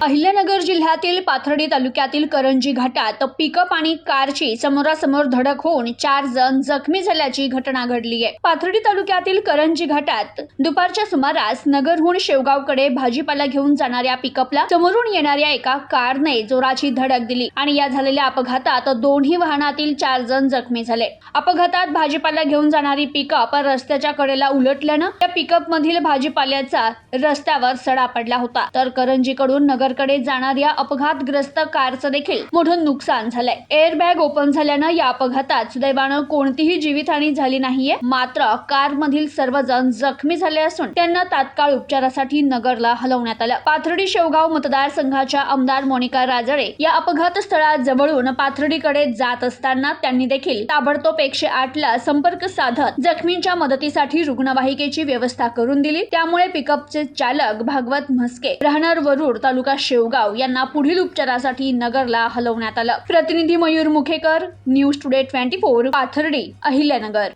अहिल्यानगर जिल्ह्यातील पाथर्डी तालुक्यातील करंजी घाटात पिकअप आणि कारची समोरासमोर धडक होऊन 4 जण जखमी झाल्याची घटना घडली आहे। पाथर्डी तालुक्यातील करंजी घाटात दुपारच्या सुमारास नगरहून शेवगावकडे भाजीपाला घेऊन जाणाऱ्या पिकअपला समोरून येणाऱ्या एका कारने जोराची धडक दिली आणि या झालेल्या अपघातात दोन्ही वाहनातील 4 जण जखमी झाले। अपघातात भाजीपाला घेऊन जाणारी पिकअप रस्त्याच्या कडेला उलटल्यानं त्या पिकअप मधील भाजीपाल्याचा रस्त्यावर सडा पडला होता, तर करंजीकडून नगरकडे जाणाऱ्या अपघातग्रस्त कारचं देखील मोठं नुकसान झालंय। एअरबॅग ओपन झाल्यानं या अपघातात सुदैवानं कोणतीही जीवितहानी झाली नाहीये, मात्र कार मधील सर्वजण जखमी झाले असून त्यांना तात्काळ उपचारासाठी नगरला हलवण्यात आलं। पाथर्डी शेवगाव मतदारसंघाच्या आमदार मोनिका राजळे या अपघात स्थळाजवळून पाथर्डीकडे जात असताना त्यांनी देखील ताबडतोब 108 ला संपर्क साधत जखमींच्या मदतीसाठी रुग्णवाहिकेची व्यवस्था करून दिली। त्यामुळे पिकअपचे चालक भागवत म्हस्के राहणार वरुड तालुका शेवगाव यांना पुढील उपचारासाठी नगरला हलवण्यात आलं। प्रतिनिधी मयूर मुखेकर, न्यूज टुडे 24, पाथर्डी, अहिल्यानगर।